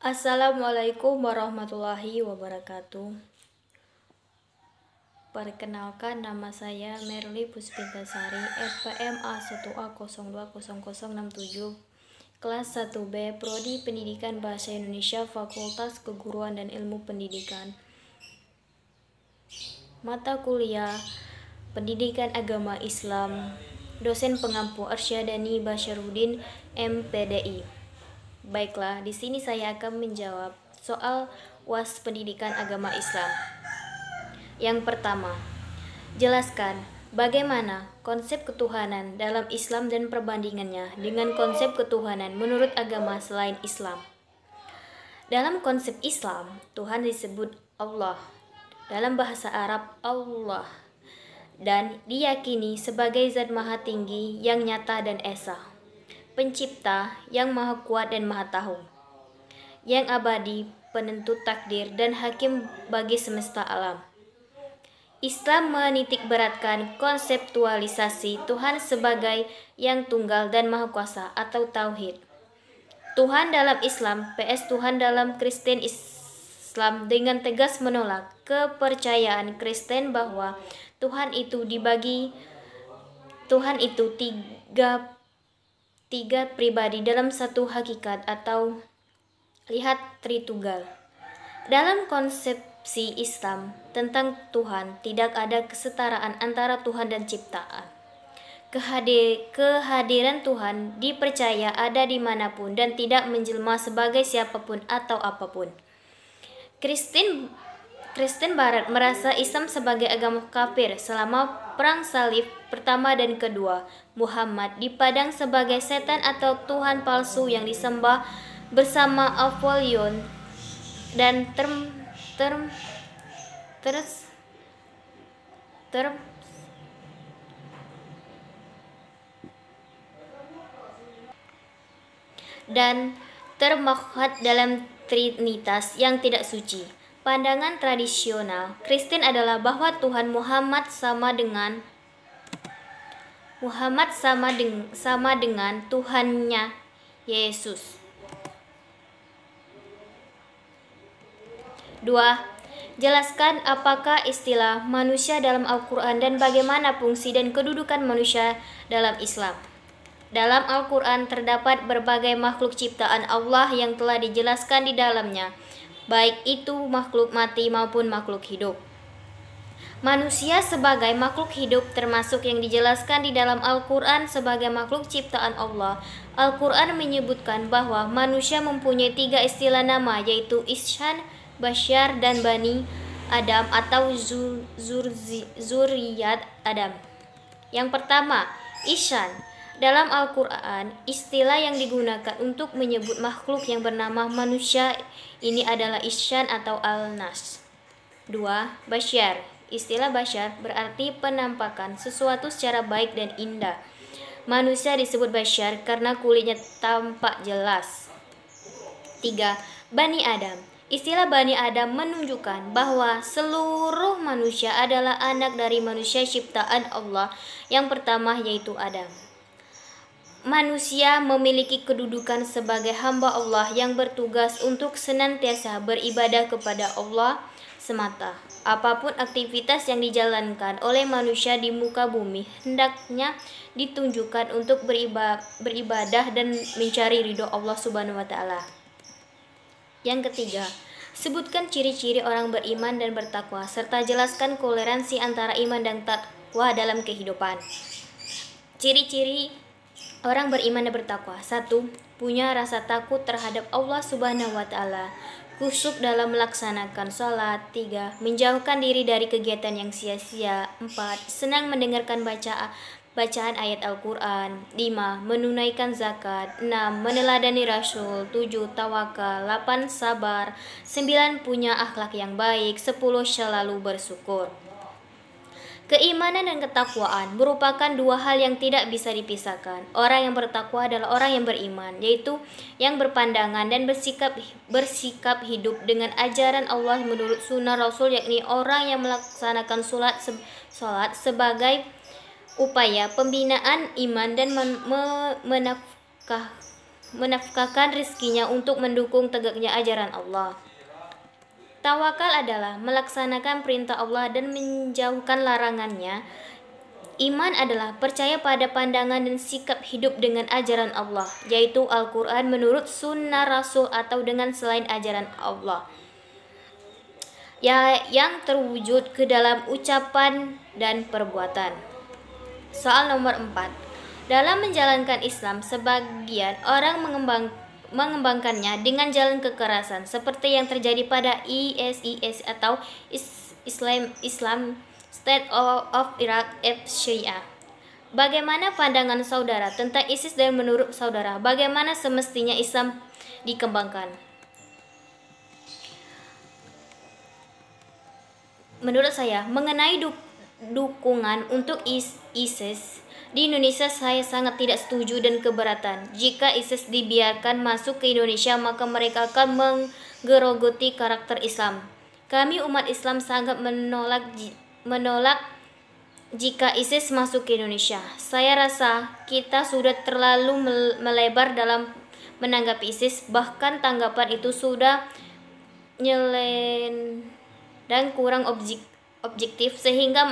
Assalamualaikum warahmatullahi wabarakatuh. Perkenalkan, nama saya Merly Puspintasari, FPM A1A020067, kelas 1B, Prodi Pendidikan Bahasa Indonesia, Fakultas Keguruan dan Ilmu Pendidikan. Mata kuliah Pendidikan Agama Islam, dosen pengampu Arsyadani Basyarudin, MPDI. Baiklah, di sini saya akan menjawab soal UAS Pendidikan Agama Islam. Yang pertama, jelaskan bagaimana konsep ketuhanan dalam Islam dan perbandingannya dengan konsep ketuhanan menurut agama selain Islam. Dalam konsep Islam, Tuhan disebut Allah, dalam bahasa Arab Allah, dan diyakini sebagai zat maha tinggi yang nyata dan esa, pencipta yang maha kuat dan maha tahu, yang abadi, penentu takdir dan hakim bagi semesta alam. Islam menitikberatkan konseptualisasi Tuhan sebagai yang tunggal dan maha kuasa atau tauhid. Tuhan dalam Islam vs Tuhan dalam Kristen Islam dengan tegas menolak kepercayaan Kristen bahwa Tuhan itu tiga pribadi dalam satu hakikat atau lihat Tritunggal. Dalam konsepsi Islam tentang Tuhan, tidak ada kesetaraan antara Tuhan dan ciptaan. Kehadiran Tuhan dipercaya ada dimanapun dan tidak menjelma sebagai siapapun atau apapun. Kristen Barat merasa Islam sebagai agama kafir selama Perang Salib pertama dan kedua. Muhammad dipandang sebagai setan atau Tuhan palsu yang disembah bersama Apollyon dan termaktub dalam Trinitas yang tidak suci. Pandangan tradisional Kristen adalah bahwa Tuhan Muhammad sama dengan Tuhannya Yesus. 2. Jelaskan apakah istilah manusia dalam Al-Quran dan bagaimana fungsi dan kedudukan manusia dalam Islam. Dalam Al-Quran terdapat berbagai makhluk ciptaan Allah yang telah dijelaskan di dalamnya, baik itu makhluk mati maupun makhluk hidup. Manusia sebagai makhluk hidup termasuk yang dijelaskan di dalam Al-Quran sebagai makhluk ciptaan Allah. Al-Quran menyebutkan bahwa manusia mempunyai 3 istilah nama, yaitu Ihsan, Bashar, dan Bani Adam atau zuriyat Adam. Yang pertama, Ihsan. Dalam Al-Quran, istilah yang digunakan untuk menyebut makhluk yang bernama manusia ini adalah Ihsan atau Al-Nas. 2. Bashar. Istilah Bashar berarti penampakan sesuatu secara baik dan indah. Manusia disebut Bashar karena kulitnya tampak jelas. 3. Bani Adam. Istilah Bani Adam menunjukkan bahwa seluruh manusia adalah anak dari manusia ciptaan Allah yang pertama, yaitu Adam. Manusia memiliki kedudukan sebagai hamba Allah yang bertugas untuk senantiasa beribadah kepada Allah semata. Apapun aktivitas yang dijalankan oleh manusia di muka bumi hendaknya ditunjukkan untuk beribadah dan mencari ridho Allah Subhanahu wa taala. Yang ketiga, sebutkan ciri-ciri orang beriman dan bertakwa serta jelaskan toleransi antara iman dan takwa dalam kehidupan. Ciri-ciri orang beriman dan bertakwa. 1. Punya rasa takut terhadap Allah Subhanahu wa taala, khusyuk dalam melaksanakan sholat. 3. Menjauhkan diri dari kegiatan yang sia-sia. 4. Senang mendengarkan bacaan ayat Al-Quran. 5. Menunaikan zakat. 6. Meneladani Rasul. 7. Tawakal. 8. Sabar. 9. Punya akhlak yang baik. 10. Selalu bersyukur. Keimanan dan ketakwaan merupakan 2 hal yang tidak bisa dipisahkan. Orang yang bertakwa adalah orang yang beriman, yaitu yang berpandangan dan bersikap hidup dengan ajaran Allah menurut sunnah Rasul, yakni orang yang melaksanakan sholat sebagai upaya pembinaan iman dan menafkahkan rizkinya untuk mendukung tegaknya ajaran Allah. Tawakal adalah melaksanakan perintah Allah dan menjauhkan larangannya. Iman adalah percaya pada pandangan dan sikap hidup dengan ajaran Allah, yaitu Al-Quran menurut sunnah Rasul atau dengan selain ajaran Allah, yang terwujud ke dalam ucapan dan perbuatan. Soal nomor 4. Dalam menjalankan Islam, sebagian orang mengembangkannya dengan jalan kekerasan, seperti yang terjadi pada ISIS atau Islam State of Iraq x Syria. Bagaimana pandangan saudara tentang ISIS dan menurut saudara, bagaimana semestinya Islam dikembangkan? Menurut saya, mengenai dukungan untuk ISIS di Indonesia, saya sangat tidak setuju dan keberatan. Jika ISIS dibiarkan masuk ke Indonesia, maka mereka akan menggerogoti karakter Islam. Kami umat Islam sangat menolak jika ISIS masuk ke Indonesia. Saya rasa kita sudah terlalu melebar dalam menanggapi ISIS, bahkan tanggapan itu sudah nyelen dan kurang objektif sehingga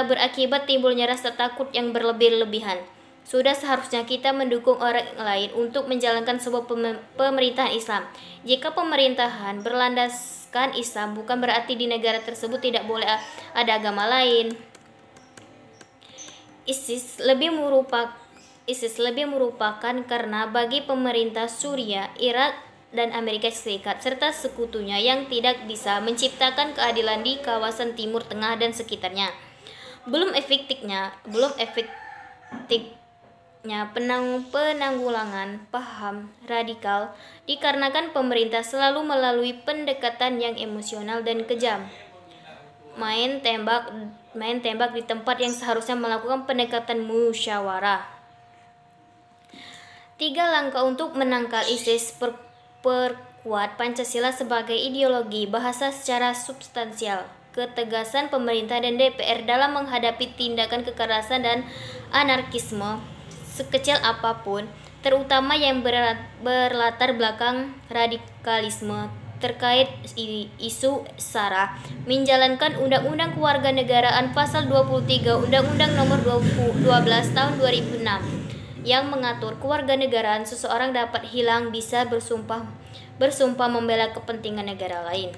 berakibat timbulnya rasa takut yang berlebih-lebihan. Sudah seharusnya kita mendukung orang lain untuk menjalankan sebuah pemerintahan Islam. Jika pemerintahan berlandaskan Islam, bukan berarti di negara tersebut tidak boleh ada agama lain. ISIS lebih merupakan karena bagi pemerintah Suriah, Irak, dan Amerika Serikat serta sekutunya yang tidak bisa menciptakan keadilan di kawasan Timur Tengah dan sekitarnya. Belum efektifnya penanggulangan paham radikal dikarenakan pemerintah selalu melalui pendekatan yang emosional dan kejam. Main tembak di tempat yang seharusnya melakukan pendekatan musyawarah. 3 langkah untuk menangkal ISIS. Perkuat Pancasila sebagai ideologi bahasa secara substansial. Ketegasan pemerintah dan DPR dalam menghadapi tindakan kekerasan dan anarkisme sekecil apapun, terutama yang berlatar belakang radikalisme terkait isu SARA, menjalankan Undang-Undang Kewarganegaraan Pasal 23 Undang-Undang Nomor 12 Tahun 2006 yang mengatur kewarganegaraan seseorang dapat hilang bisa bersumpah membela kepentingan negara lain.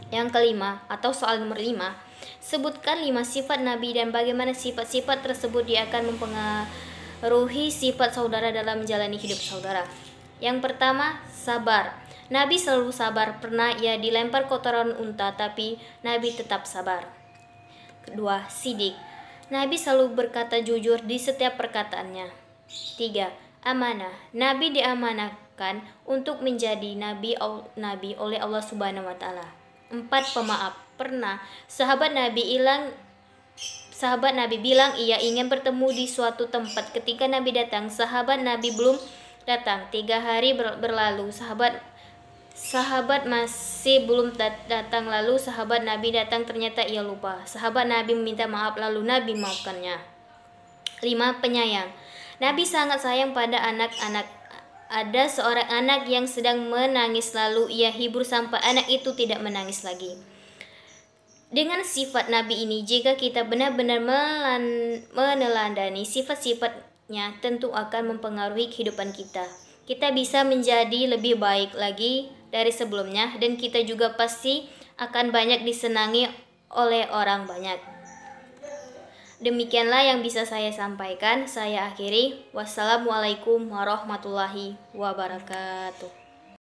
Yang kelima, atau soal nomor 5, sebutkan 5 sifat Nabi dan bagaimana sifat-sifat tersebut dia akan mempengaruhi sifat saudara dalam menjalani hidup saudara. Yang pertama, sabar. Nabi selalu sabar, pernah ia dilempar kotoran unta tapi Nabi tetap sabar. Kedua, sidik. Nabi selalu berkata jujur di setiap perkataannya. 3. Amanah. Nabi diamanahkan untuk menjadi nabi oleh Allah Subhanahu wa taala. 4. Pemaaf. Pernah sahabat Nabi bilang ia ingin bertemu di suatu tempat. Ketika Nabi datang, sahabat Nabi belum datang. 3 hari berlalu, sahabat masih belum datang, lalu sahabat Nabi datang, ternyata ia lupa. Sahabat Nabi meminta maaf, lalu Nabi maafkannya. 5. Penyayang. Nabi sangat sayang pada anak-anak. Ada seorang anak yang sedang menangis, lalu ia hibur sampai anak itu tidak menangis lagi. Dengan sifat Nabi ini, jika kita benar-benar meneladani sifat-sifatnya, tentu akan mempengaruhi kehidupan kita. Kita bisa menjadi lebih baik lagi dari sebelumnya, dan kita juga pasti akan banyak disenangi oleh orang banyak. Demikianlah yang bisa saya sampaikan. Saya akhiri. Wassalamualaikum warahmatullahi wabarakatuh.